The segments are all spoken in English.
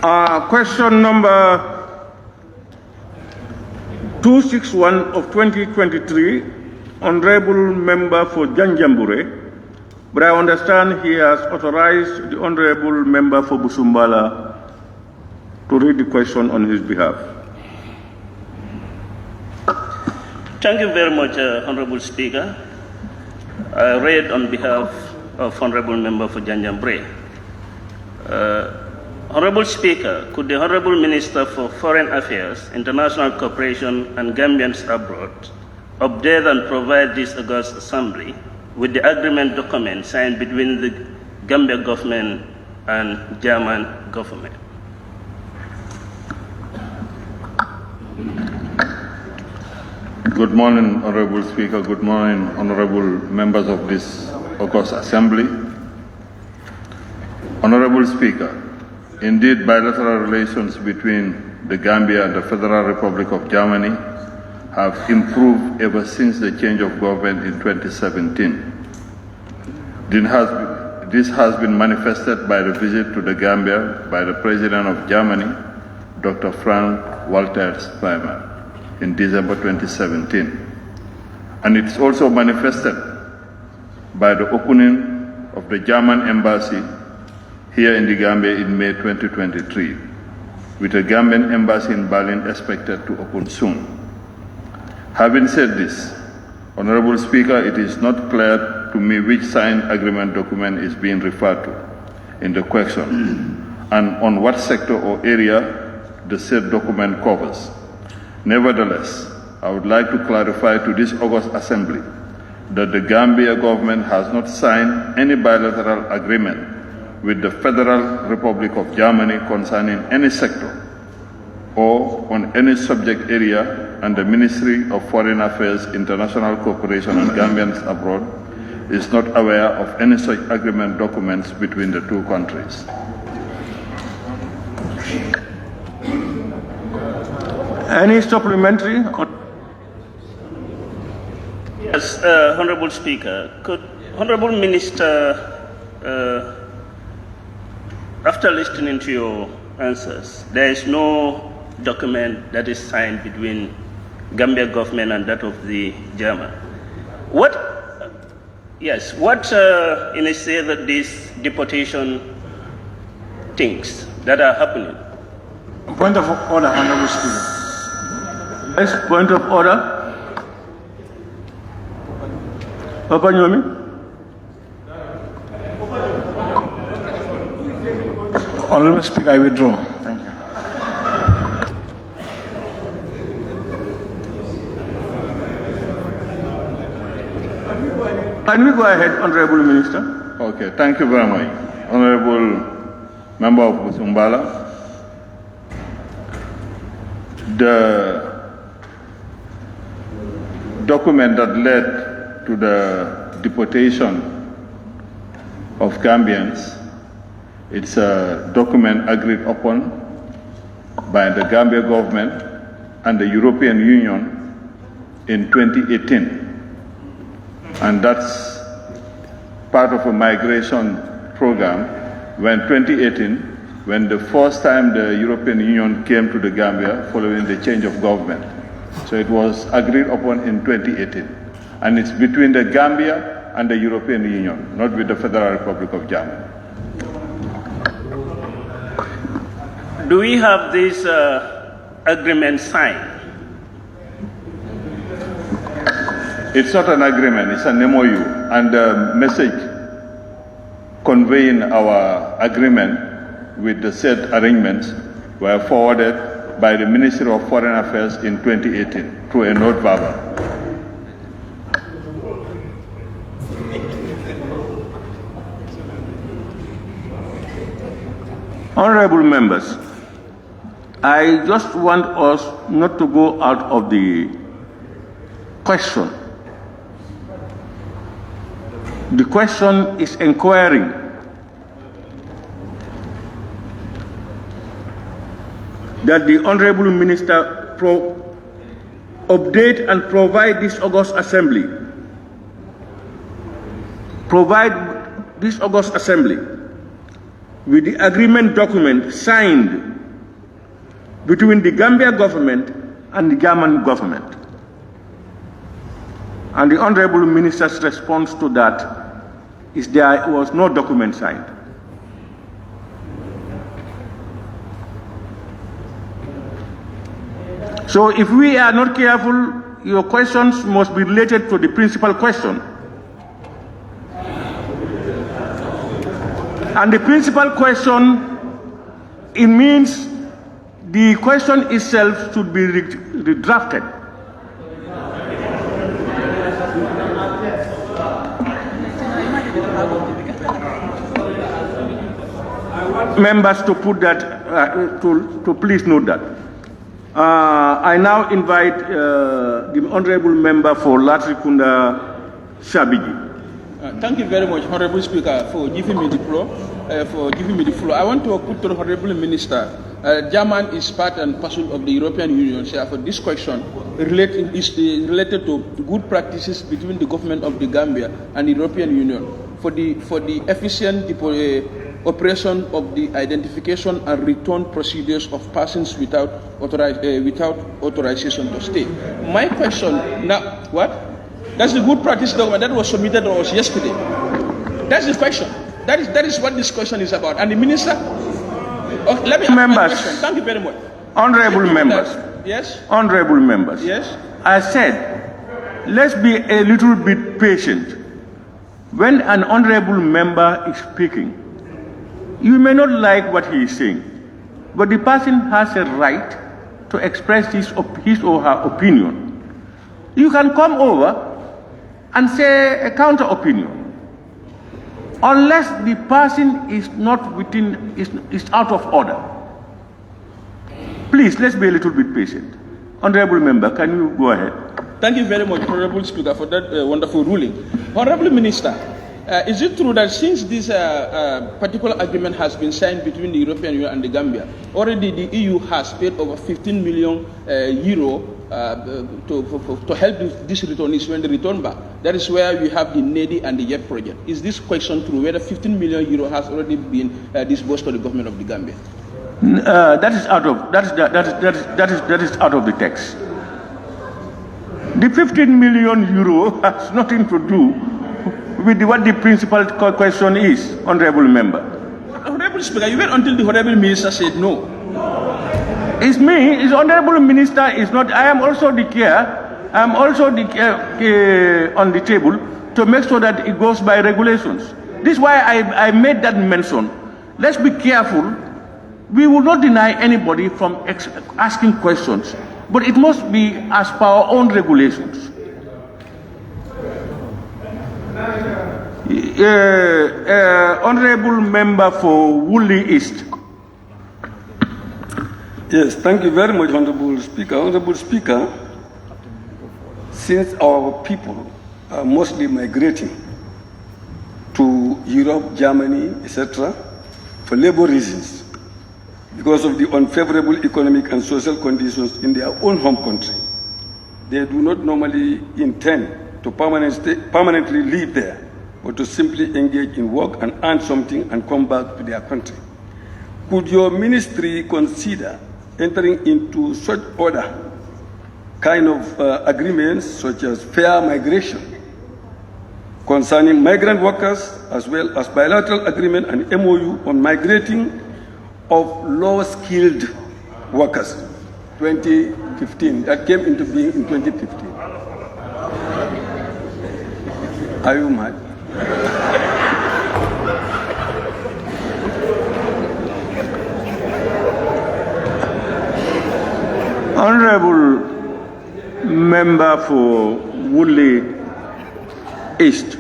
Question number 261 of 2023, Honorable Member for Janjambure, but I understand he has authorized the Honorable Member for Busumbala to read the question on his behalf. Thank you very much, Honorable Speaker. I read on behalf of Honorable Member for Janjambure. Honorable Speaker, could the Honorable Minister for Foreign Affairs, International Cooperation and Gambians Abroad update and provide this August Assembly with the agreement document signed between the Gambia government and German government? Good morning, Honorable Speaker. Good morning, honorable members of this August Assembly. Honorable Speaker, indeed, bilateral relations between the Gambia and the Federal Republic of Germany have improved ever since the change of government in 2017. This has been manifested by the visit to the Gambia by the President of Germany, Dr. Frank-Walter Steinmeier, in December 2017. And it's also manifested by the opening of the German embassy here in the Gambia in May 2023, with a Gambian embassy in Berlin expected to open soon. Having said this, Honorable Speaker, it is not clear to me which signed agreement document is being referred to in the question, and on what sector or area the said document covers. Nevertheless, I would like to clarify to this August Assembly that the Gambia government has not signed any bilateral agreement with the Federal Republic of Germany concerning any sector or on any subject area, and the Ministry of Foreign Affairs, International Cooperation and Gambians Abroad is not aware of any such agreement documents between the two countries. Any supplementary? Yes, Honorable Speaker, could Honorable Minister, after listening to your answers, there is no document that is signed between Gambia government and that of the German. What initiated these deportation things that are happening? Point of order, Honorable Speaker. Yes, point of order. Papa Nyomi. Honorable Speaker, I withdraw. Thank you. Can we go ahead, Honorable Minister? Okay, thank you very much. Honorable Member of Busumbala, the document that led to the deportation of Gambians, it's a document agreed upon by the Gambia government and the European Union in 2018. And that's part of a migration program when 2018, when the first time the European Union came to the Gambia following the change of government. So it was agreed upon in 2018. And it's between the Gambia and the European Union, not with the Federal Republic of Germany. Do we have this agreement signed? It's not an agreement, it's an MOU. And the message conveying our agreement with the said arrangements were forwarded by the Ministry of Foreign Affairs in 2018 through a note verbal. Honorable members, I just want us not to go out of the question. The question is inquiring that the Honorable Minister update and provide this August Assembly. Provide this August Assembly with the agreement document signed between the Gambia government and the German government. And the Honorable Minister's response to that is there was no document signed. So if we are not careful, your questions must be related to the principal question. And the principal question, it means the question itself should be redrafted. Members to put that, to please note that. I now invite the Honorable Member for 𝒖𝒂𝒏𝒔. Thank you very much, Honorable Speaker, for giving me the floor. I want to put to the Honorable Minister. Germany is part and parcel of the European Union. So for this question related to good practices between the government of the Gambia and the European Union for the efficient operation of the identification and return procedures of persons without authorization to stay. My question now, what? That's the good practice document that was submitted to us yesterday. That's the question. That is what this question is about. And the minister, let me ask my question. Thank you very much. Honorable members. Yes. Honorable members. Yes. I said, let's be a little bit patient. When an honorable member is speaking, you may not like what he is saying, but the person has a right to express his or her opinion. You can come over and say a counter opinion, unless the person is not is out of order. Please, let's be a little bit patient. Honorable member, can you go ahead? Thank you very much, Honorable Speaker, for that wonderful ruling. Honorable Minister, is it true that since this particular agreement has been signed between the European Union and the Gambia, already the EU has paid over 15 million euro to help these returnees when they return back? That is where we have the NEDI and the YEP project. Is this question true, whether 15 million euro has already been disbursed to the government of the Gambia? That is out of the text. The 15 million euro has nothing to do with what the principal question is, Honorable Member. Honorable Speaker, you wait until the Honorable Minister said no. It's me. It's Honorable Minister. Is not. I am also the chair. I am also the on the table to make sure that it goes by regulations. This is why I made that mention. Let's be careful. We will not deny anybody from asking questions, but it must be as per our own regulations. Honorable Member for Woolly East. Yes, thank you very much, Honorable Speaker. Honorable Speaker, since our people are mostly migrating to Europe, Germany, etc., for labor reasons, because of the unfavorable economic and social conditions in their own home country, they do not normally intend to permanently live there, but to simply engage in work and earn something and come back to their country. Could your ministry consider entering into such other kind of agreements, such as fair migration, concerning migrant workers, as well as bilateral agreement and MOU on migrating of low-skilled workers, 2015, that came into being in 2015. Are you mad? Honorable Member for Woodley East.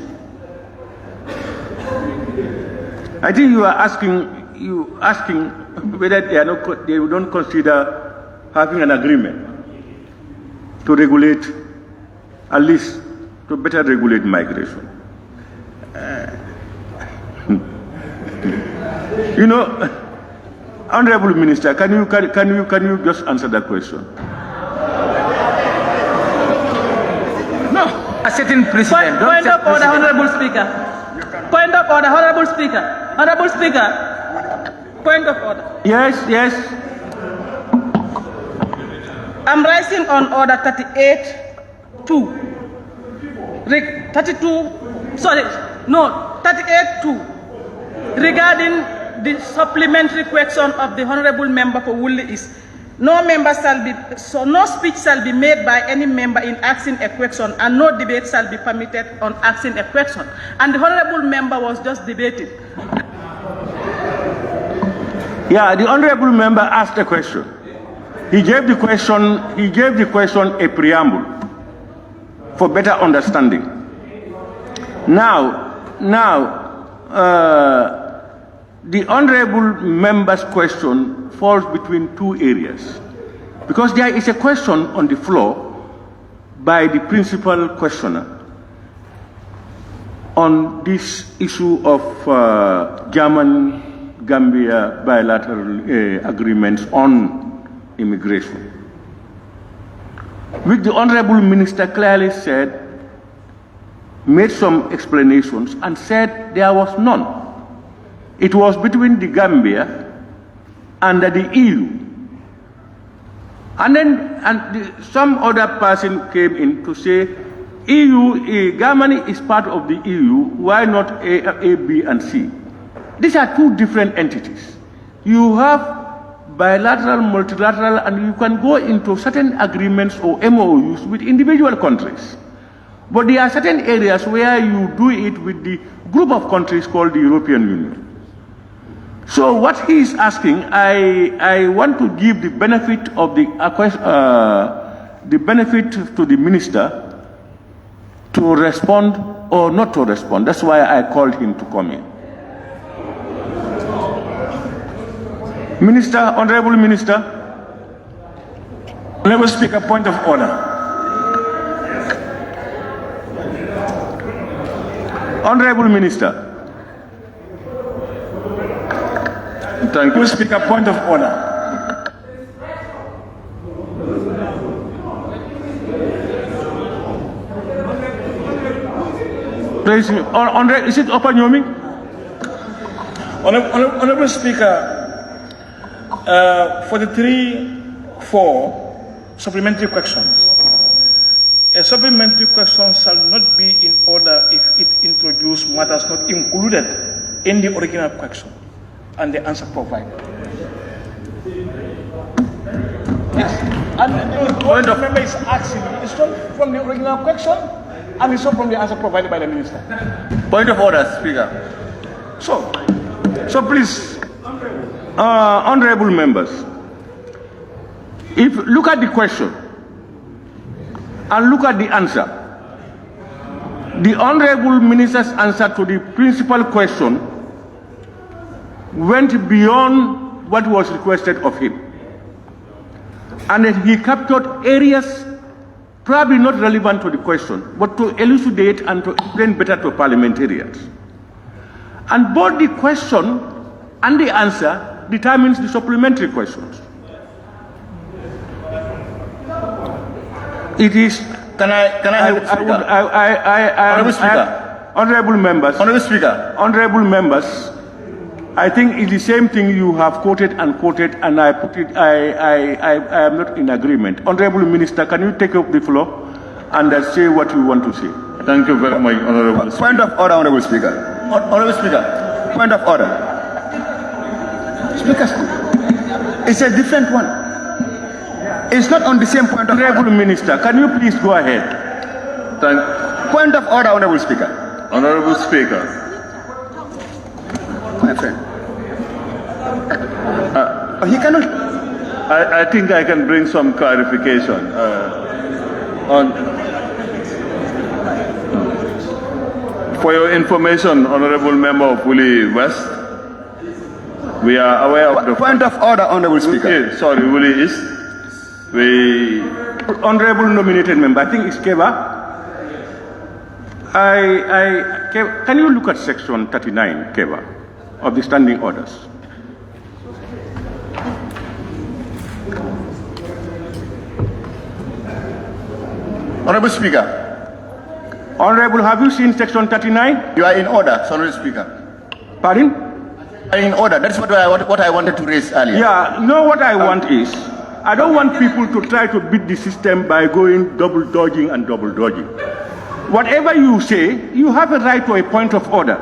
I think you are asking whether they don't consider having an agreement to regulate, at least to better regulate migration. You know, Honorable Minister, can you just answer that question? No. A certain precedent. Point of order, Honorable Speaker. Point of order, Honorable Speaker. Honorable Speaker. Point of order. Yes, yes. I'm rising on order 38-2. 38-2. Regarding the supplementary question of the honorable member for Woolly is, no speech shall be made by any member in asking a question, and no debate shall be permitted on asking a question. And the honorable member was just debating. Yeah, the honorable member asked a question. He gave the question a preamble for better understanding. Now, the honorable member's question falls between two areas, because there is a question on the floor by the principal questioner on this issue of German-Gambia bilateral agreements on immigration, which the honorable minister clearly said, made some explanations and said there was none. It was between the Gambia and the EU. And then some other person came in to say, Germany is part of the EU, why not A, B, and C? These are two different entities. You have bilateral, multilateral, and you can go into certain agreements or MOUs with individual countries. But there are certain areas where you do it with the group of countries called the European Union. So what he is asking, I want to give the benefit of the benefit to the minister to respond or not to respond. That's why I called him to come in. Minister, Honorable Minister. Honorable Speaker, point of order. Honorable Minister. Thank you, Speaker, point of order. Please, is it open, Yomi? Honorable Speaker, for the 3-4 supplementary questions, a supplementary question shall not be in order if it introduces matters not included in the original question and the answer provided. Yes, and the point of member is asking, it's not from the original question and it's not from the answer provided by the minister. Point of order, Speaker. So please, honorable members, if look at the question and look at the answer. The honorable minister's answer to the principal question went beyond what was requested of him. And he captured areas probably not relevant to the question, but to elucidate and to explain better to parliamentarians. And both the question and the answer determines the supplementary questions. It is. Can I have it, Speaker? Honorable Speaker. Honorable members. Honorable Speaker. Honorable members. I think it's the same thing you have quoted, and I put it. I am not in agreement. Honorable Minister, can you take up the floor and say what you want to say? Thank you very much, Honorable Speaker. Point of order, Honorable Speaker. Honorable Speaker. Point of order. Speaker, it's a different one. It's not on the same point of Honorable order. Minister, can you please go ahead? Point of order, Honorable Speaker. Honorable Speaker. My friend. He cannot. I think I can bring some clarification for your information, Honorable Member of Woolly West. We are aware of the point of order, Honorable Speaker. Okay, sorry, Woolly East. Honorable nominated member, I think it's Keva. Can you look at section 39, Keva, of the standing orders? Honorable Speaker. Honorable, have you seen section 39? You are in order, Honorable Speaker. Pardon? In order. That's what I wanted to raise earlier. Yeah, you know what I want is, I don't want people to try to beat the system by going double dodging and double dodging. Whatever you say, you have a right to a point of order.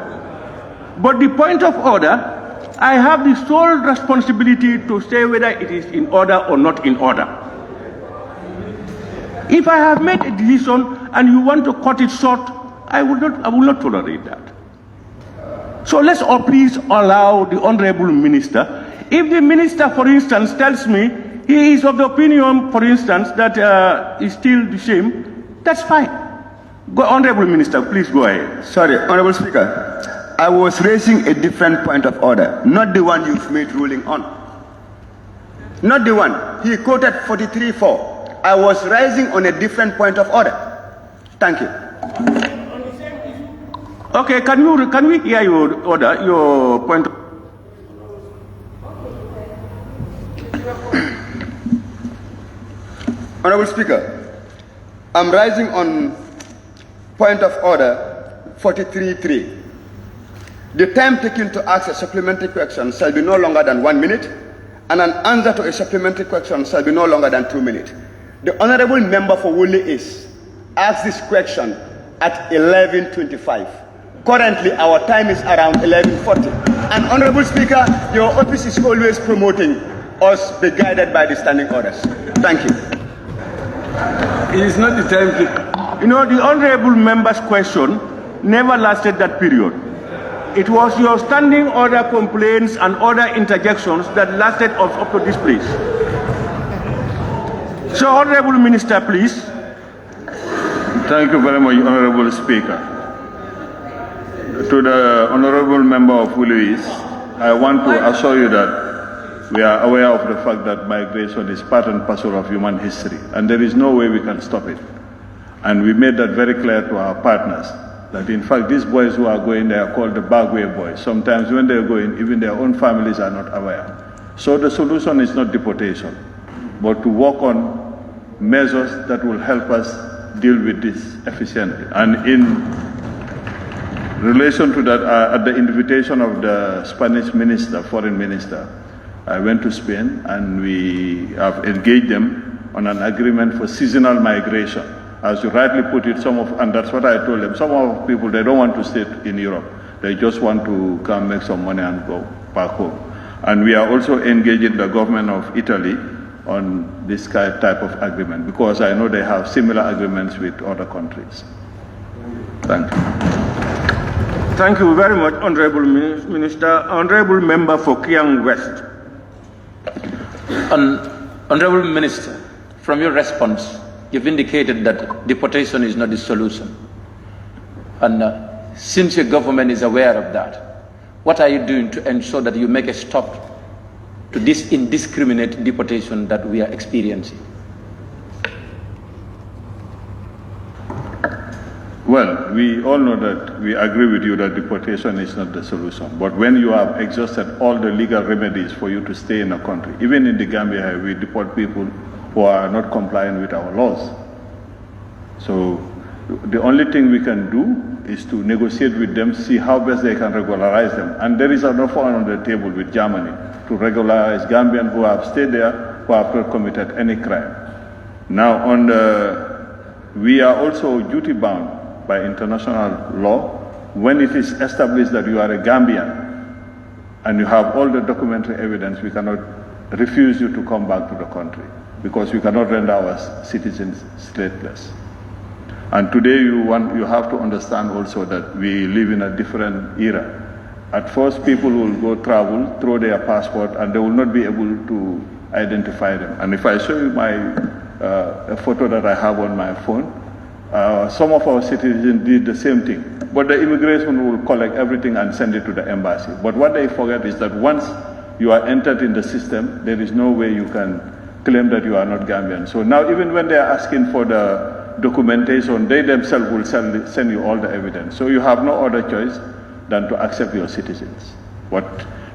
But the point of order, I have the sole responsibility to say whether it is in order or not in order. If I have made a decision and you want to cut it short, I will not tolerate that. So let's all please allow the Honorable Minister. If the Minister, for instance, tells me he is of the opinion, for instance, that is still the same, that's fine. Honorable Minister, please go ahead. Sorry, Honorable Speaker. I was raising a different point of order, not the one you've made ruling on. Not the one. He quoted 43.4. I was raising on a different point of order. Thank you. Okay, can we hear your order, your point? Honorable Speaker, I'm rising on point of order 43.3. The time taken to ask a supplementary question shall be no longer than 1 minute, and an answer to a supplementary question shall be no longer than 2 minutes. The Honorable Member for Woolly East asked this question at 11:25. Currently, our time is around 11:40. And Honorable Speaker, your office is always promoting us be guided by the standing orders. Thank you. It is not the time to... You know, the Honorable Member's question never lasted that period. It was your standing order complaints and order interjections that lasted up to this place. So, Honorable Minister, please. Thank you very much, Honorable Speaker. To the Honorable Member of Woolly East, I want to assure you that we are aware of the fact that migration is part and parcel of human history, and there is no way we can stop it. And we made that very clear to our partners, that in fact these boys who are going there are called the backway boys. Sometimes when they're going, even their own families are not aware. So the solution is not deportation, but to work on measures that will help us deal with this efficiently. And in relation to that, at the invitation of the Spanish minister, foreign minister, I went to Spain and we have engaged them on an agreement for seasonal migration. As you rightly put it, and that's what I told them, some of people, they don't want to stay in Europe. They just want to come make some money and go back home. And we are also engaging the government of Italy on this type of agreement, because I know they have similar agreements with other countries. Thank you. Thank you very much, Honorable Minister. Honorable Member for Kiang West. Honorable Minister, from your response, you've indicated that deportation is not the solution. And since your government is aware of that, what are you doing to ensure that you make a stop to this indiscriminate deportation that we are experiencing? Well, we all know that we agree with you that deportation is not the solution. But when you have exhausted all the legal remedies for you to stay in a country, even in the Gambia, we deport people who are not complying with our laws. So the only thing we can do is to negotiate with them, see how best they can regularize them. And there is an offer on the table with Germany to regularize Gambians who have stayed there, who have not committed any crime. Now, we are also duty bound by international law. When it is established that you are a Gambian and you have all the documentary evidence, we cannot refuse you to come back to the country, because we cannot render our citizens stateless. And today you have to understand also that we live in a different era. At first, people will go travel, throw their passport, and they will not be able to identify them. And if I show you a photo that I have on my phone, some of our citizens did the same thing. But the immigration will collect everything and send it to the embassy. But what they forget is that once you are entered in the system, there is no way you can claim that you are not Gambian. So now even when they are asking for the documentation, they themselves will send you all the evidence. So you have no other choice than to accept your citizens. What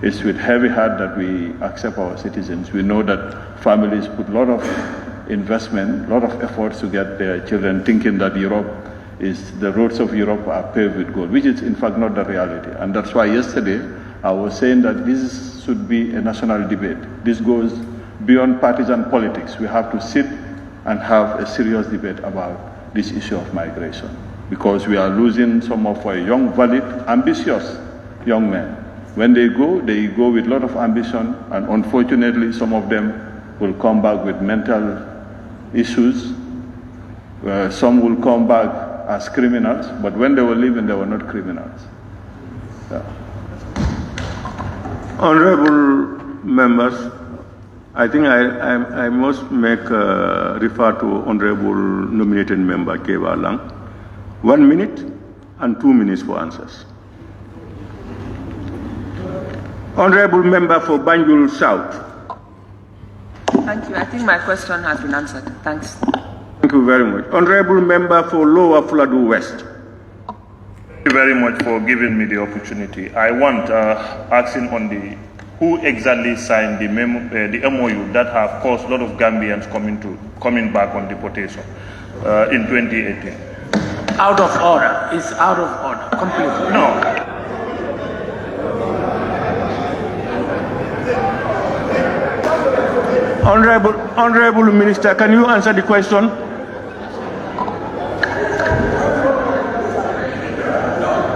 is with heavy heart that we accept our citizens. We know that families put a lot of investment, a lot of efforts to get their children, thinking that the roads of Europe are paved with gold, which is in fact not the reality. And that's why yesterday I was saying that this should be a national debate. This goes beyond partisan politics. We have to sit and have a serious debate about this issue of migration, because we are losing some of our young, valid, ambitious young men. When they go with a lot of ambition, and unfortunately some of them will come back with mental issues. Some will come back as criminals, but when they were leaving, they were not criminals. Yeah. Honorable members, I think I must refer to Honorable nominated member Keba Lang. 1 minute and 2 minutes for answers. Honorable member for Banjul South. Thank you. I think my question has been answered. Thanks. Thank you very much. Honorable member for Lower Fuladu West. Thank you very much for giving me the opportunity. I want asking on who exactly signed the MOU that have caused a lot of Gambians coming back on deportation in 2018. Out of order. It's out of order completely. No. Honorable Minister, can you answer the question?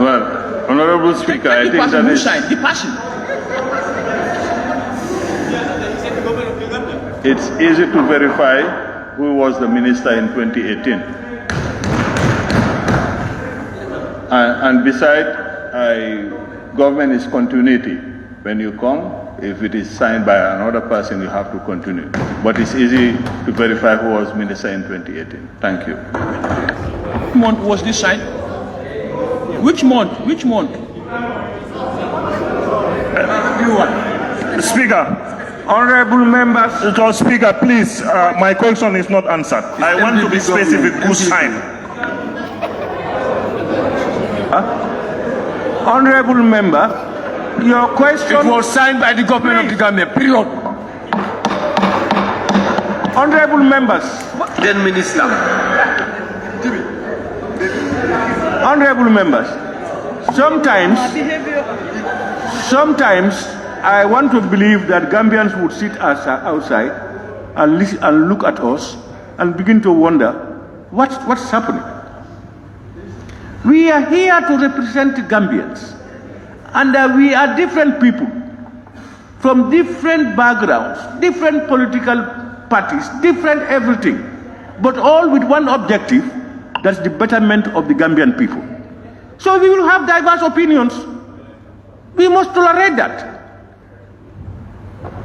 Well, Honorable Speaker, I think that is... The passion. It's easy to verify who was the minister in 2018. And besides, government is continuity. When you come, if it is signed by another person, you have to continue. But it's easy to verify who was minister in 2018. Thank you. Which month was this signed? Which month? Which month? Speaker. Honorable members. Speaker, please, my question is not answered. I want to be specific who signed. Honorable member, your question... It was signed by the government of the Gambia, period. Honorable members. Then Minister. Honorable members, sometimes I want to believe that Gambians would sit outside and listen and look at us and begin to wonder what's happening. We are here to represent Gambians, and we are different people from different backgrounds, different political parties, different everything, but all with one objective: that's the betterment of the Gambian people. So we will have diverse opinions. We must tolerate that.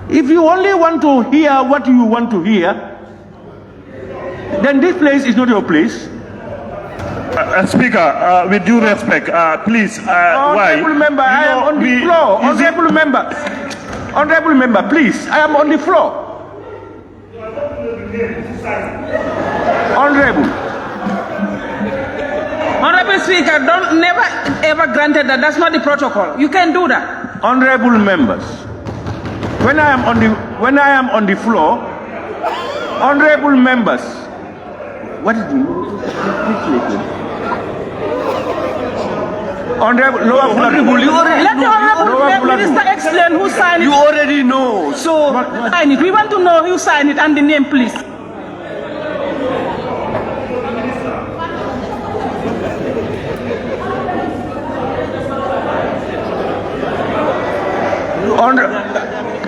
If you only want to hear what you want to hear, then this place is not your place. Speaker, with due respect, please, Honorable member, I am on the floor. Honorable member, please, I am on the floor. Honorable Speaker, never ever granted that. That's not the protocol. You can do that. Honorable members, when I am on the floor, honorable members, what is the Honorable Lower Fuladu. Let the Honorable Minister explain who signed it. You already know. So sign it. We want to know who signed it and the name, please.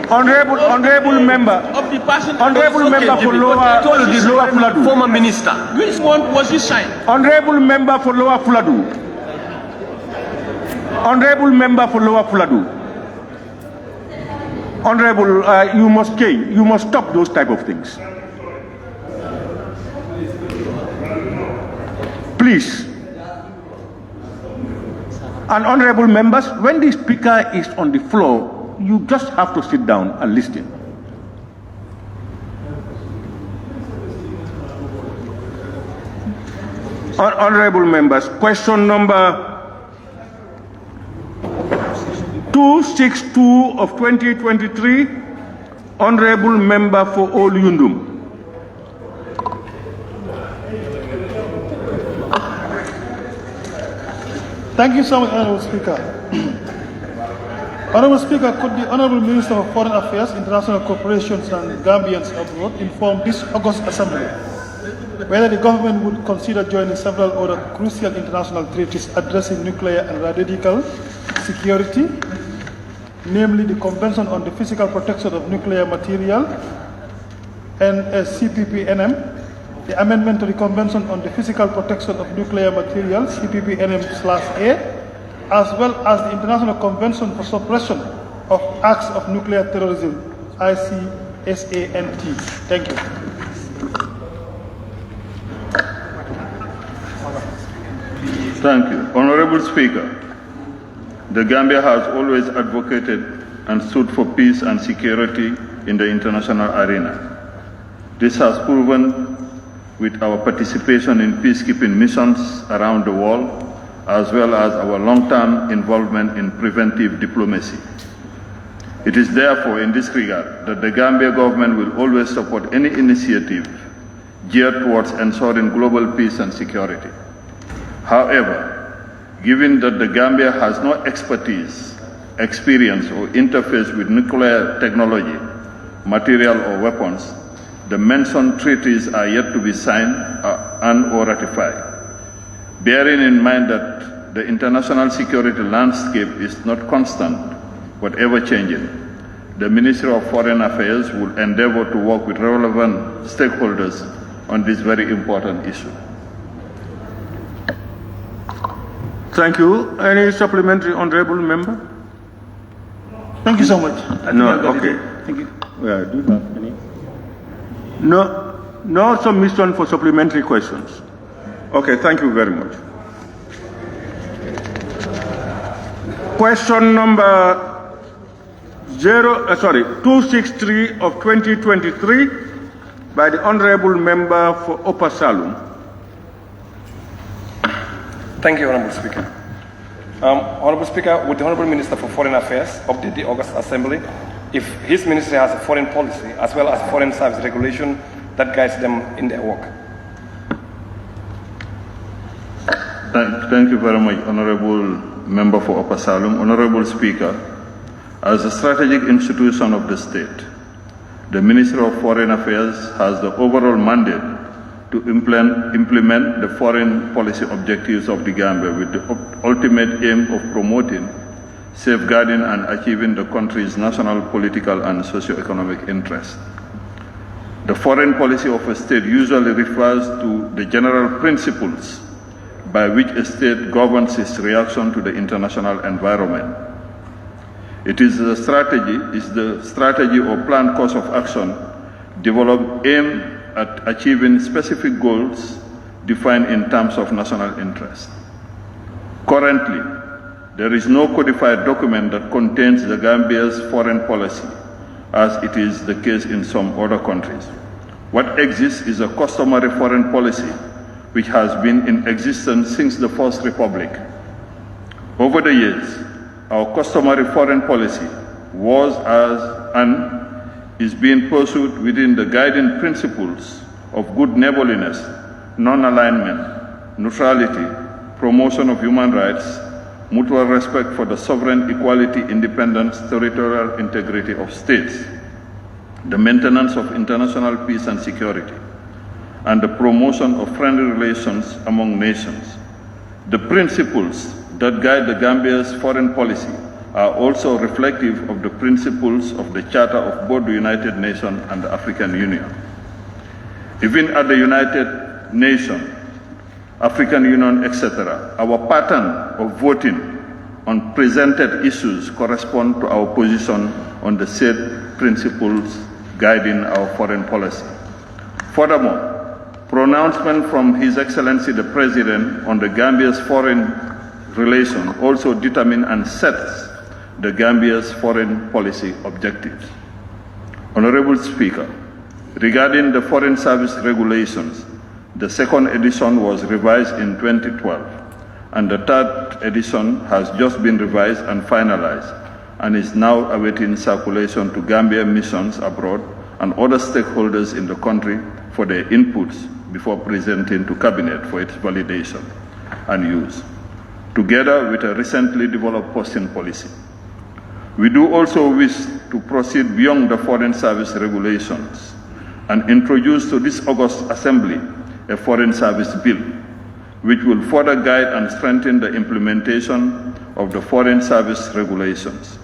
Honorable member of the person. Honorable member for Lower Fuladu. Former minister. Which month was this signed? Honorable member for Lower Fuladu. Honorable member for Lower Fuladu. Honorable, you must stop those type of things. Please. And honorable members, when the speaker is on the floor, you just have to sit down and listen. Honorable members, question number 262 of 2023, honorable member for Olyundum. Thank you so much, Honorable Speaker. Honorable Speaker, could the Honorable Minister of Foreign Affairs, International Cooperation and Gambians Abroad inform this August Assembly whether the government would consider joining several other crucial international treaties addressing nuclear and radiological security, namely the Convention on the Physical Protection of Nuclear Material, CPPNM, the amendment to the Convention on the Physical Protection of Nuclear Material, CPPNM/A, as well as the International Convention for Suppression of Acts of Nuclear Terrorism, ICSANT. Thank you. Thank you. Honorable Speaker, the Gambia has always advocated and stood for peace and security in the international arena. This has proven with our participation in peacekeeping missions around the world, as well as our long-term involvement in preventive diplomacy. It is therefore in this regard that the Gambia government will always support any initiative geared towards ensuring global peace and security. However, given that the Gambia has no expertise, experience, or interface with nuclear technology, material, or weapons, the mentioned treaties are yet to be signed and/or ratified. Bearing in mind that the international security landscape is not constant, but ever-changing, the Ministry of Foreign Affairs will endeavor to work with relevant stakeholders on this very important issue. Thank you. Any supplementary, honorable member? Thank you so much. No, okay. Thank you. Yeah, do you have any? No submission for supplementary questions. Okay, thank you very much. Question number 263 of 2023 by the honorable member for Upper Salum. Thank you, Honorable Speaker. Honorable Speaker, would the Honorable Minister for Foreign Affairs update the August Assembly if his ministry has a foreign policy as well as foreign service regulation that guides them in their work? Thank you very much, Honorable Member for Upper Salum. Honorable Speaker, as a strategic institution of the state, the Ministry of Foreign Affairs has the overall mandate to implement the foreign policy objectives of the Gambia with the ultimate aim of promoting, safeguarding, and achieving the country's national, political, and socio-economic interests. The foreign policy of a state usually refers to the general principles by which a state governs its reaction to the international environment. It is the strategy or planned course of action developed aimed at achieving specific goals defined in terms of national interest. Currently, there is no codified document that contains the Gambia's foreign policy, as it is the case in some other countries. What exists is a customary foreign policy which has been in existence since the First Republic. Over the years, our customary foreign policy was and is being pursued within the guiding principles of good neighborliness, non-alignment, neutrality, promotion of human rights, mutual respect for the sovereign equality, independence, territorial integrity of states, the maintenance of international peace and security, and the promotion of friendly relations among nations. The principles that guide the Gambia's foreign policy are also reflective of the principles of the Charter of both the United Nations and the African Union. Even at the United Nations, African Union, etc., our pattern of voting on presented issues correspond to our position on the said principles guiding our foreign policy. Furthermore, pronouncement from His Excellency the President on the Gambia's foreign relation also determine and sets the Gambia's foreign policy objectives. Honorable Speaker, regarding the Foreign Service Regulations, the second edition was revised in 2012, and the third edition has just been revised and finalized, and is now awaiting circulation to Gambia missions abroad and other stakeholders in the country for their inputs before presenting to Cabinet for its validation and use, together with a recently developed posting policy. We do also wish to proceed beyond the Foreign Service regulations and introduce to this August Assembly a Foreign Service Bill, which will further guide and strengthen the implementation of the Foreign Service regulations.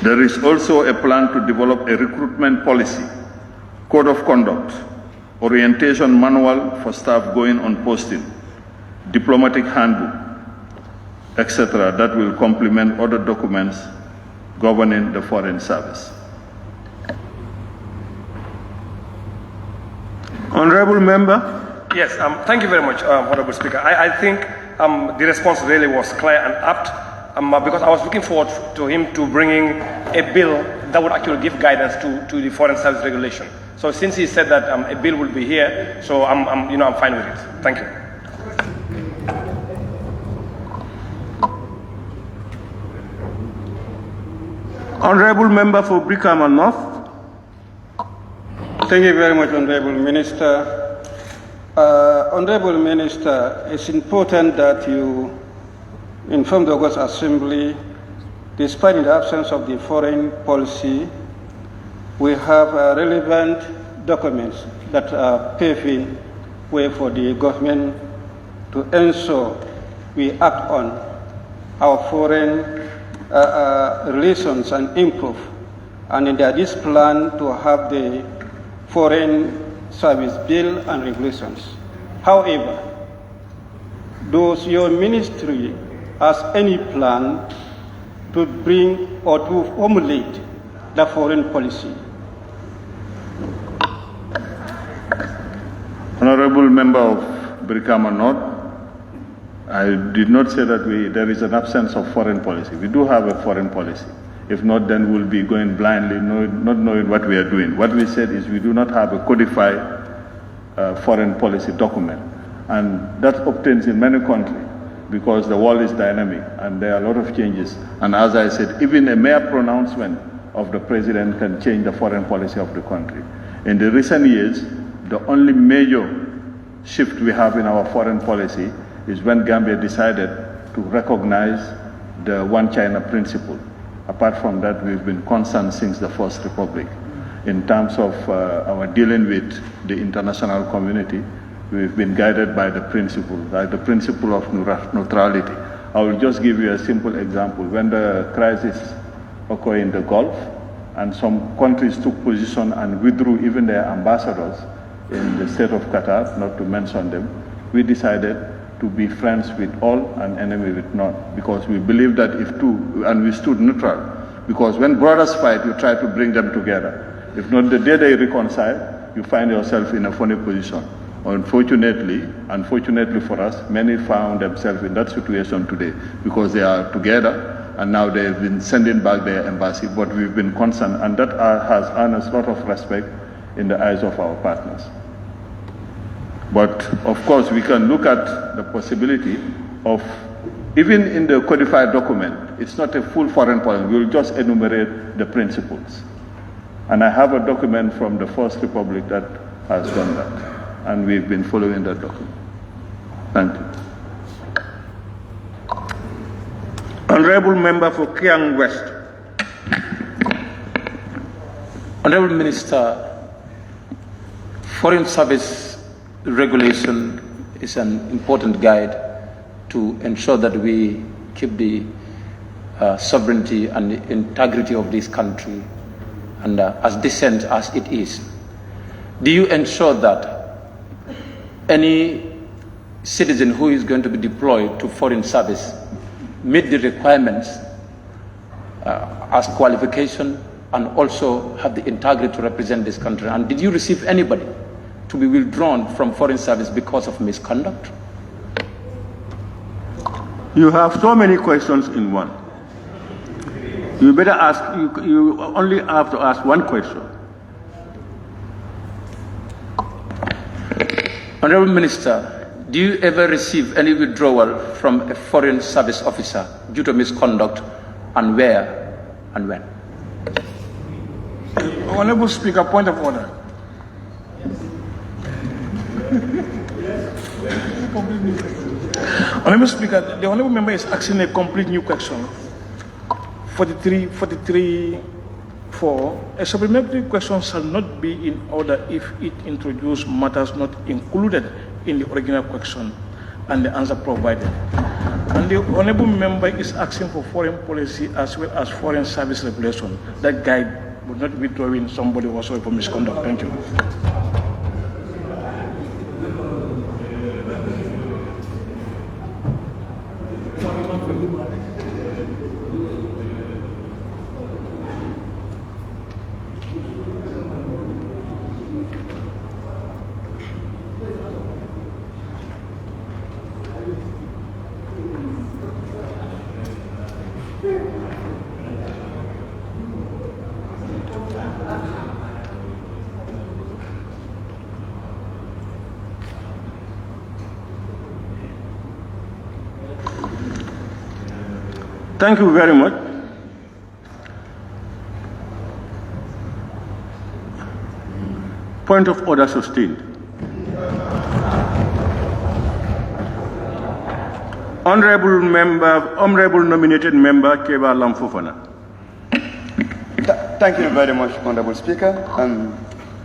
There is also a plan to develop a recruitment policy, code of conduct, orientation manual for staff going on posting, diplomatic handbook, etc., that will complement other documents governing the Foreign Service. Honorable Member. Yes, thank you very much, Honorable Speaker. I think the response really was clear and apt because I was looking forward to him to bringing a bill that would actually give guidance to the Foreign Service regulation. So since he said that a bill will be here, so I'm fine with it. Thank you. Honorable Member for Brikama North. Thank you very much, Honorable Minister. Honorable Minister, it's important that you inform the August Assembly, despite the absence of the foreign policy, we have relevant documents that are paving way for the government to ensure we act on our foreign relations and improve. And there is plan to have the Foreign Service Bill and regulations. However, does your ministry has any plan to bring or to formulate the foreign policy? Honorable Member of Brikama North, I did not say that there is an absence of foreign policy. We do have a foreign policy. If not, then we'll be going blindly, not knowing what we are doing. What we said is we do not have a codified foreign policy document. And that obtains in many countries because the world is dynamic and there are a lot of changes. And as I said, even a mere pronouncement of the president can change the foreign policy of the country. In the recent years, the only major shift we have in our foreign policy is when Gambia decided to recognize the One China principle. Apart from that, we've been concerned since the First Republic. In terms of our dealing with the international community, we've been guided by the principle of neutrality. I will just give you a simple example. When the crisis occurred in the Gulf, and some countries took position and withdrew even their ambassadors in the state of Qatar, not to mention them, we decided to be friends with all and enemy with none, because we believe that and we stood neutral, because when brothers fight, you try to bring them together. If not, the day they reconcile, you find yourself in a funny position. Unfortunately for us, many found themselves in that situation today because they are together and now they've been sending back their embassy, but we've been concerned, and that has earned us a lot of respect in the eyes of our partners. But of course, we can look at the possibility of, even in the codified document, it's not a full foreign policy, we'll just enumerate the principles. And I have a document from the First Republic that has done that, and we've been following that document. Thank you. Honorable Member for Kiang West. Honorable Minister, Foreign Service regulation is an important guide to ensure that we keep the sovereignty and the integrity of this country and as decent as it is. Do you ensure that any citizen who is going to be deployed to foreign service meet the requirements as qualification and also have the integrity to represent this country? And did you receive anybody to be withdrawn from foreign service because of misconduct? You have so many questions in one. You better ask, you only have to ask one question. Honorable Minister, do you ever receive any withdrawal from a foreign service officer due to misconduct, and where and when? Honorable Speaker, point of order. Honorable Speaker, the Honorable Member is asking a complete new question. 43.4, a supplementary question shall not be in order if it introduces matters not included in the original question and the answer provided. And the honorable member is asking for foreign policy as well as foreign service regulation. That guide would not be throwing somebody also for misconduct. Thank you. Thank you very much. Point of order sustained. Honorable nominated member Keba Lamfofana. Thank you very much, Honorable Speaker, and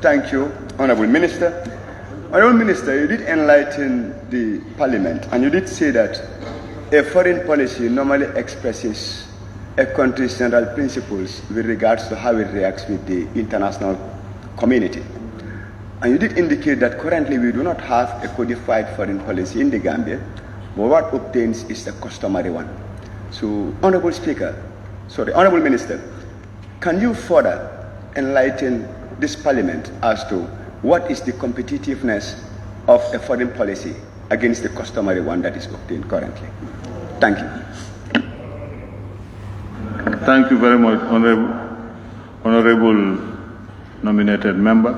thank you, Honorable Minister. Honorable Minister, you did enlighten the Parliament, and you did say that a foreign policy normally expresses a country's general principles with regards to how it reacts with the international community. And you did indicate that currently we do not have a codified foreign policy in the Gambia, but what obtains is the customary one. So, Honorable Minister, can you further enlighten this Parliament as to what is the competitiveness of a foreign policy against the customary one that is obtained currently? Thank you. Thank you very much, Honorable nominated member.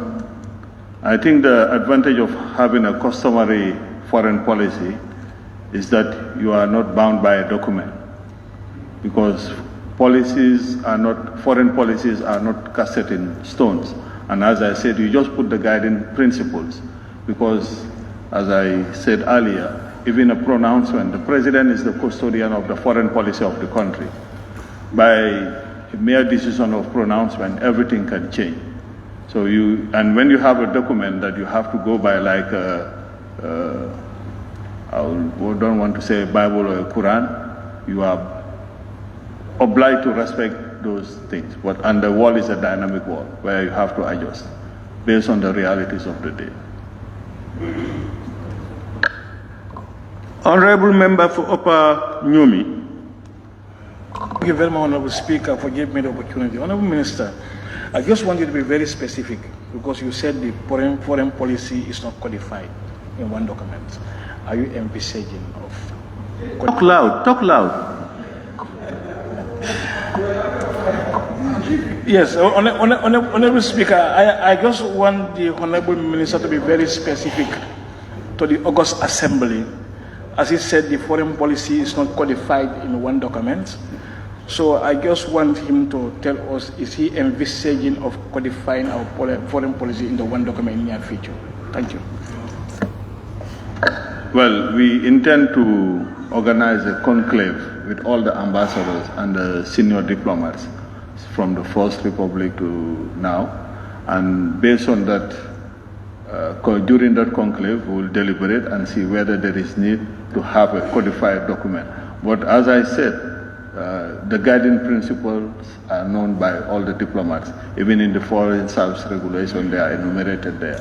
I think the advantage of having a customary foreign policy is that you are not bound by a document, because foreign policies are not casted in stones. And as I said, you just put the guiding principles, because as I said earlier, even a pronouncement, the president is the custodian of the foreign policy of the country. By a mere decision of pronouncement, everything can change. So and when you have a document that you have to go by, like I don't want to say a Bible or a Quran, you are obliged to respect those things. And the world is a dynamic world where you have to adjust based on the realities of the day. Honorable member for Upper Nyomi. Thank you very much, Honorable Speaker, for giving me the opportunity. Honorable Minister, I just want you to be very specific, because you said the foreign policy is not codified in one document. Are you envisaging of... Talk loud. Yes, Honorable Speaker, I just want the Honorable Minister to be very specific to the August Assembly. As he said, the foreign policy is not codified in one document. So I just want him to tell us, is he envisaging of codifying our foreign policy in the one document in the near future? Thank you. Well, we intend to organize a conclave with all the ambassadors and the senior diplomats from the First Republic to now. And based on that, during that conclave, we will deliberate and see whether there is need to have a codified document. But as I said, the guiding principles are known by all the diplomats. Even in the foreign service regulation, they are enumerated there.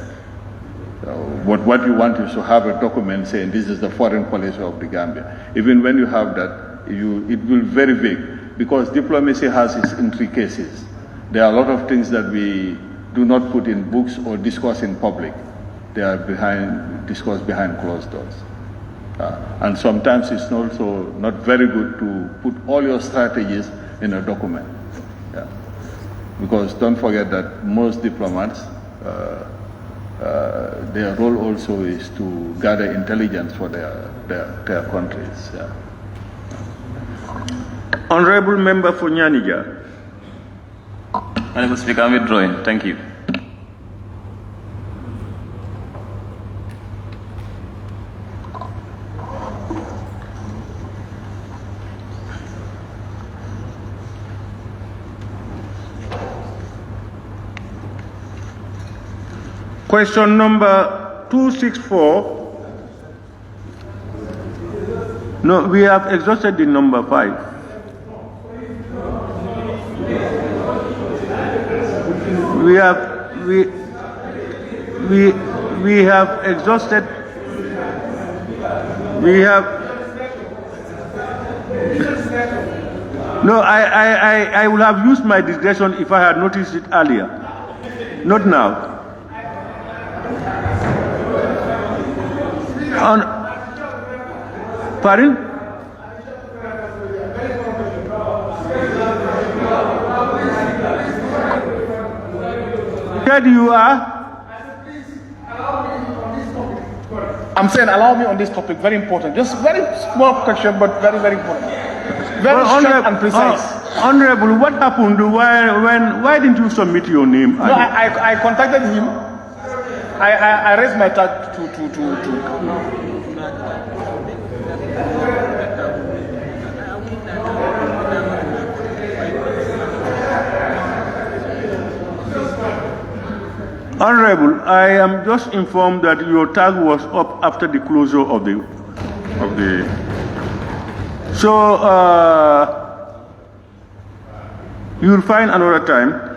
So what you want is to have a document saying this is the foreign policy of the Gambia. Even when you have that, it will be very vague, because diplomacy has its intricacies. There are a lot of things that we do not put in books or discuss in public. They are discussed behind closed doors. And sometimes it's also not very good to put all your strategies in a document. Yeah. Because don't forget that most diplomats, their role also is to gather intelligence for their countries. Yeah. Honorable member for Nyanija. Honorable Speaker, I'm withdrawing. Thank you. Question number 264. No, we have exhausted the number 5. We have exhausted. We have. No, I would have used my discretion if I had noticed it earlier. Not now. Pardon? Where you are? I'm saying allow me on this topic, very important. Just very small question, but very, very important. Very short and precise. Honorable, what happened? Why didn't you submit your name? No, I contacted him. I raised my tag to. Honorable, I am just informed that your tag was up after the closure of the. So you will find another time.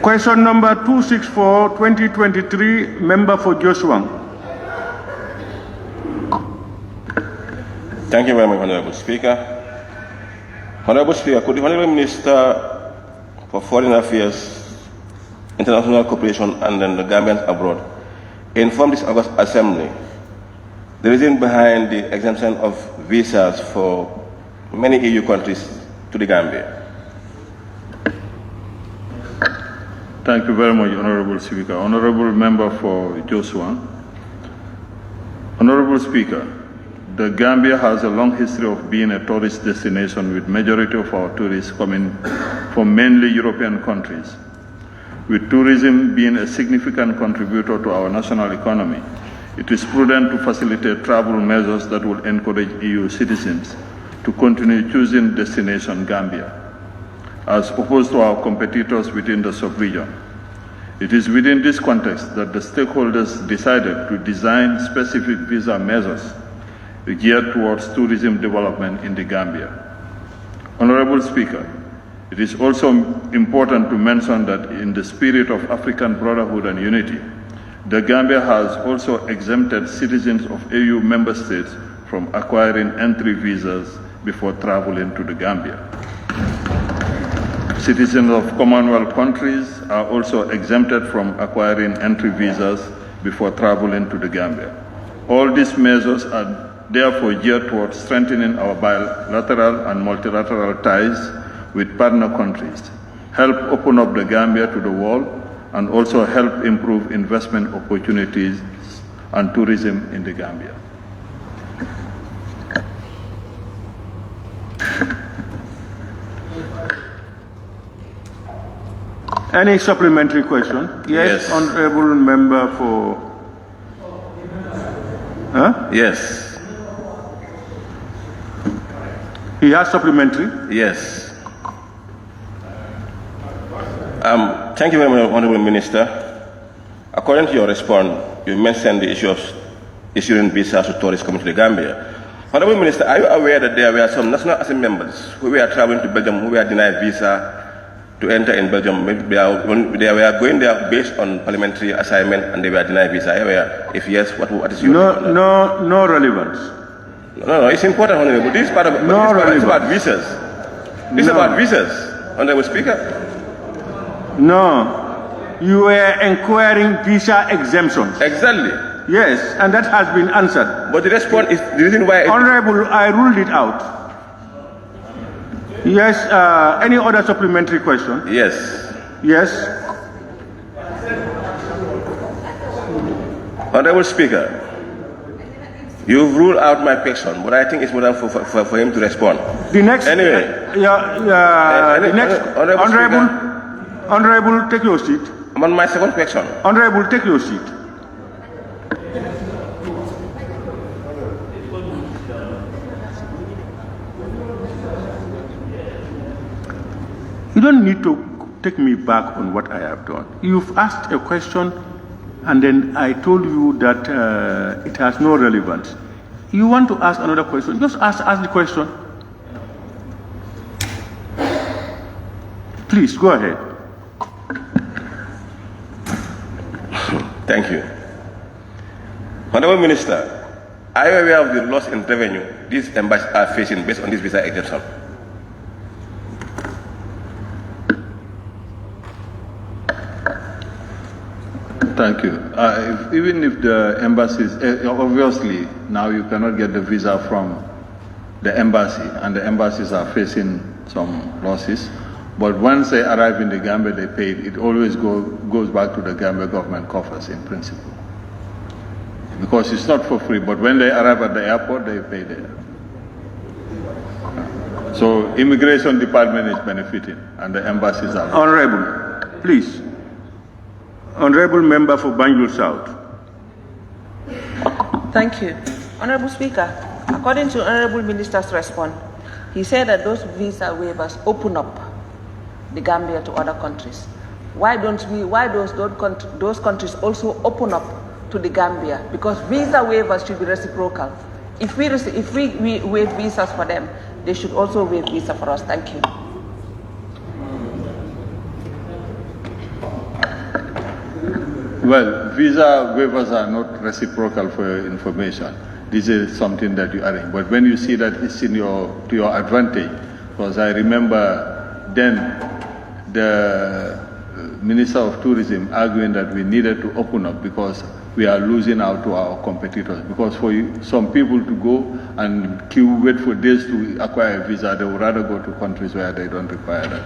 Question number 264, 2023, member for Joshua. Thank you very much, Honorable Speaker. Honorable Speaker, could the Honorable Minister for Foreign Affairs, International Cooperation, and then the Gambians abroad inform this August Assembly the reason behind the exemption of visas for many EU countries to the Gambia? Thank you very much, Honorable Speaker. Honorable Member for Joshua. Honorable Speaker, the Gambia has a long history of being a tourist destination, with majority of our tourists coming from mainly European countries. With tourism being a significant contributor to our national economy, it is prudent to facilitate travel measures that will encourage EU citizens to continue choosing destination Gambia, as opposed to our competitors within the sub-region. It is within this context that the stakeholders decided to design specific visa measures geared towards tourism development in the Gambia. Honorable Speaker, it is also important to mention that in the spirit of African brotherhood and unity, the Gambia has also exempted citizens of EU member states from acquiring entry visas before traveling to the Gambia. Citizens of Commonwealth countries are also exempted from acquiring entry visas before traveling to the Gambia. All these measures are therefore geared towards strengthening our bilateral and multilateral ties with partner countries, help open up the Gambia to the world, and also help improve investment opportunities and tourism in the Gambia. Any supplementary question? Yes, Honorable Member for... Huh? Yes. He has supplementary? Yes. Thank you very much, Honorable Minister. According to your response, you mentioned the issue of issuing visas to tourists coming to the Gambia. Honorable Minister, are you aware that there were some National Assembly members who were traveling to Belgium who were denied visa to enter in Belgium? They were going there based on parliamentary assignment and they were denied visa. If yes, what is your no relevance. No, it's important, Honorable. This is part of it's about visas. This is about visas, Honorable Speaker. No, you were inquiring visa exemptions. Exactly. Yes, and that has been answered. But the response is the reason why... Honorable, I ruled it out. Yes, any other supplementary question? Yes. Yes. Honorable Speaker, you've ruled out my question, but I think it's more than for him to respond. The next... Anyway. The next... Honorable, take your seat. I'm on my second question. Honorable, take your seat. You don't need to take me back on what I have done. You've asked a question, and then I told you that it has no relevance. You want to ask another question? Just ask the question. Please, go ahead. Thank you. Honorable Minister, are you aware of the loss in revenue these embassies are facing based on this visa exemption? Thank you. Even if the embassies, obviously now you cannot get the visa from the embassy, and the embassies are facing some losses. But once they arrive in the Gambia, they pay it. It always goes back to the Gambia government coffers in principle. Because it's not for free, but when they arrive at the airport, they pay there. So immigration department is benefiting, and the embassies are. Honorable, please. Honorable member for Banjul South. Thank you. Honorable Speaker, according to Honorable Minister's response, he said that those visa waivers open up the Gambia to other countries. Why those countries also open up to the Gambia? Because visa waivers should be reciprocal. If we waive visas for them, they should also waive visa for us. Thank you. Well, visa waivers are not reciprocal for your information. This is something that you arrange. But when you see that it's to your advantage, because I remember then the Minister of Tourism arguing that we needed to open up because we are losing out to our competitors. Because for some people to go and wait for days to acquire a visa, they would rather go to countries where they don't require that.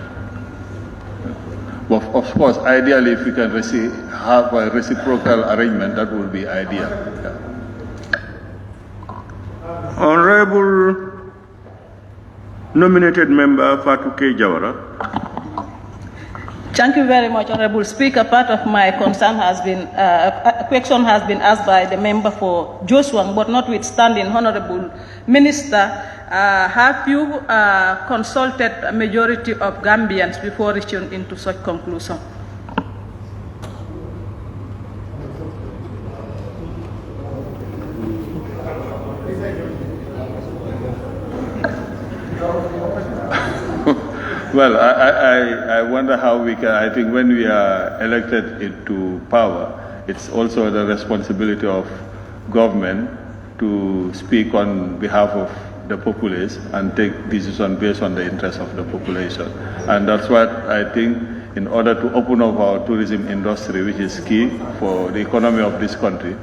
But of course, ideally, if we can have a reciprocal arrangement, that would be ideal. Yeah. Honorable nominated member 𝒂𝒄𝒄𝒏𝒆𝒍. Thank you very much, Honorable Speaker. Part of my concern has been, question has been asked by the member for Joshua, but notwithstanding, Honorable Minister, have you consulted a majority of Gambians before reaching into such conclusion? Well, I wonder how we can, I think when we are elected into power, it's also the responsibility of government to speak on behalf of the populace and take decisions based on the interests of the population. And that's what I think, in order to open up our tourism industry, which is key for the economy of this country,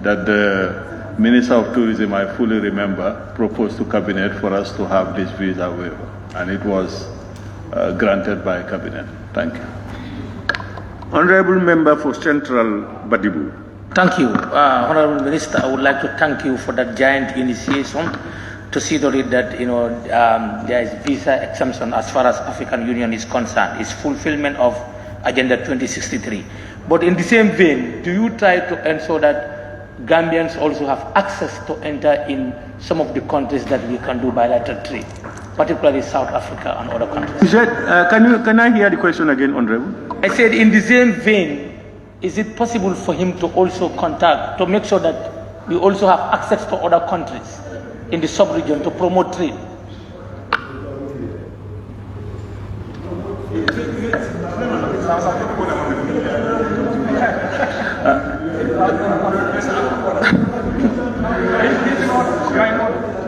that the Minister of Tourism, I fully remember, proposed to Cabinet for us to have this visa waiver. And it was granted by Cabinet. Thank you. Honorable Member for Central Badibu. Thank you. Honorable Minister, I would like to thank you for that giant initiation to see to it that there is visa exemption as far as African Union is concerned. It's fulfillment of Agenda 2063. But in the same vein, do you try to ensure that Gambians also have access to enter in some of the countries that we can do bilateral trade, particularly South Africa and other countries? You said, can I hear the question again, Honorable? I said, in the same vein, is it possible for him to also contact, to make sure that we also have access to other countries in the sub-region to promote trade?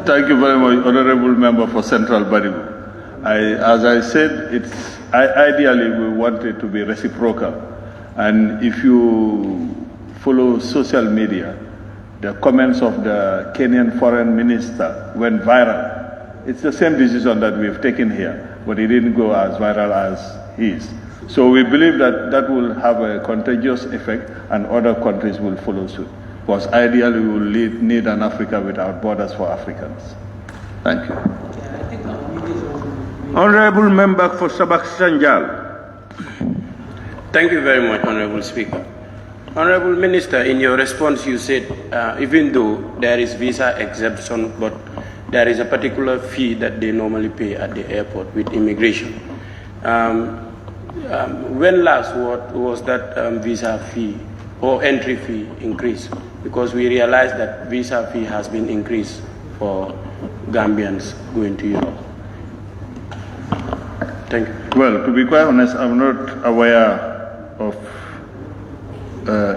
Thank you very much, Honorable Member for Central Badibu. As I said, ideally we want it to be reciprocal. And if you follow social media, the comments of the Kenyan foreign minister went viral. It's the same decision that we've taken here, but it didn't go as viral as his. So we believe that that will have a contagious effect and other countries will follow suit. Because ideally we will need an Africa without borders for Africans. Thank you. Honorable Member for Sabak-Sanjal. Thank you very much, Honorable Speaker. Honorable Minister, in your response you said even though there is visa exemption, but there is a particular fee that they normally pay at the airport with immigration. when last was that visa fee or entry fee increased? Because we realized that visa fee has been increased for Gambians going to Europe. Thank you. Well, to be quite honest, I'm not aware of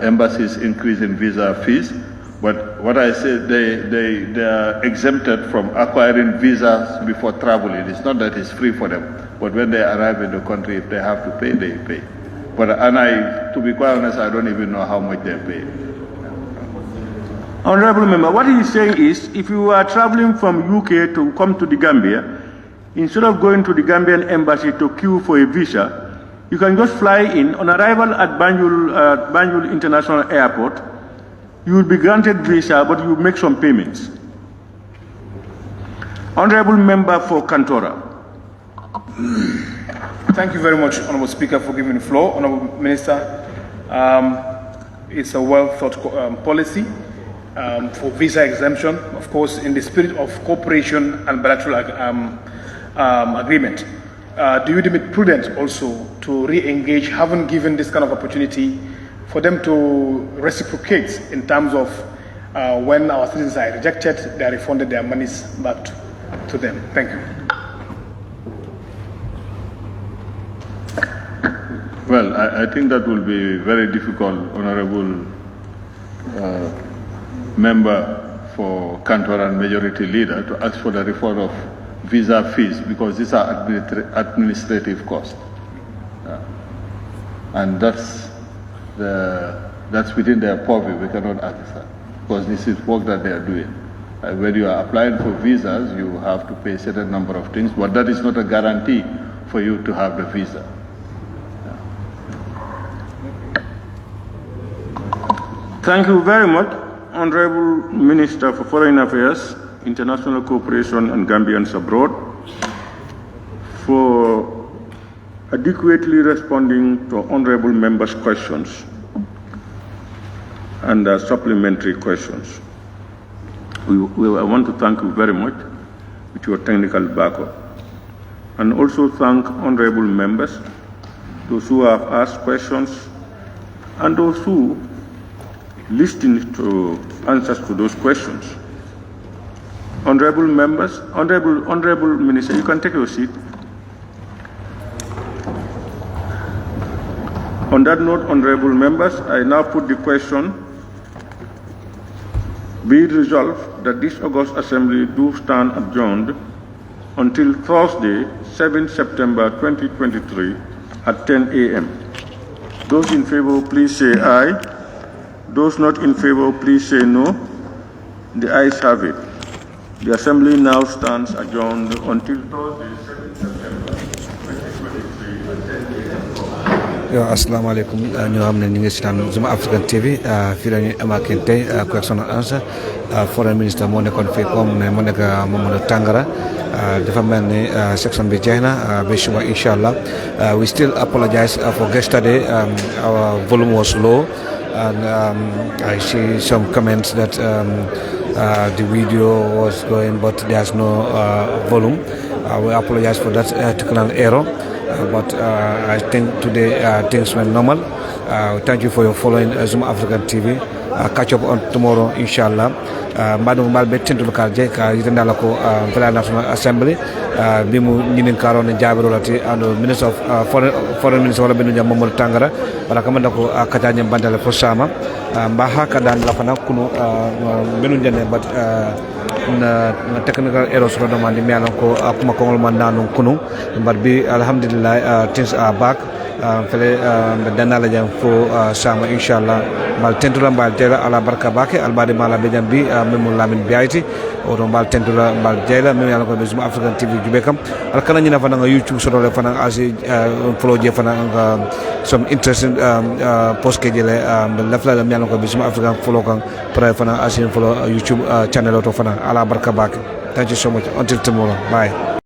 embassies increasing visa fees, but what I said, they are exempted from acquiring visas before traveling. It's not that it's free for them, but when they arrive in the country, if they have to pay, they pay. But to be quite honest, I don't even know how much they pay. Honorable Member, what he is saying is, if you are traveling from UK to come to the Gambia, instead of going to the Gambian embassy to queue for a visa, you can just fly in. On arrival at Banjul International Airport, you will be granted visa, but you make some payments. Honorable Member for Kantora. Thank you very much, Honorable Speaker, for giving the floor. Honorable Minister, it's a well-thought policy for visa exemption, of course, in the spirit of cooperation and bilateral agreement. Do you deem it prudent also to re-engage, having given this kind of opportunity, for them to reciprocate in terms of when our citizens are rejected, they are refunded their monies back to them? Thank you. Well, I think that will be very difficult, Honorable Member for Kantora and Majority Leader, to ask for the refund of visa fees, because these are administrative costs. And that's within their purview. We cannot ask that, because this is work that they are doing. When you are applying for visas, you have to pay a certain number of things, but that is not a guarantee for you to have the visa. Thank you very much, Honorable Minister for Foreign Affairs, International Cooperation and Gambians Abroad, for adequately responding to Honorable Members' questions and supplementary questions. I want to thank you very much with your technical backup, and also thank Honorable Members, those who have asked questions and those who listened to answers to those questions. Honorable Members, Honorable Minister, you can take your seat. On that note, Honorable Members, I now put the question: be it resolved that this August Assembly do stand adjourned until Thursday, 7 September 2023 at 10 a.m. Those in favor, please say aye. Those not in favor, please say no. The ayes have it. The Assembly now stands adjourned until Thursday, 7 September 2023 at 10 a.m. Yo, assalamu alaikum. Ñu xam ne ñu ngi seetaan Zuma African TV fii la ñu amaat tey question and answer. Foreign Minister moo nekkoon fii comme ne moo nekk Mamadou Tangara. Dafa mel ni section bi jeex na ba suba inshallah. We still apologize for yesterday. Our volume was low, and I see some comments that the video was going, but there's no volume. We apologize for that technical error. But I think today things went normal. Thank you for your following Zuma African TV. Catch up on tomorrow, inshallah. Mamadou Malbe tentul karje ka yitanda lako Federal National Assembly bimu nyinin karo ne jabiro lati and Minister of Foreign Minister wala benu jammo Tangara wala kamanda ko katanya bandale fo sama mbaha kadan la fana kunu benu jane but na technical errors ro demandi mi alon ko akuma ko man nanu kunu but bi alhamdulillah things are back fele danala jam fo sama inshallah mal tentula mbal tela ala barka bake albade mala be jambi memul lamin biayti o do mbal tentula mbal jela mem yalla ko be Zuma African TV jube kam al kala nyina fana YouTube so do fana asi follow je fana some interesting post ke jele lafla la yalla ko be Zuma African follow kan pra fana asi follow YouTube channel to fana ala barka bake. Thank you so much. Until tomorrow. Bye.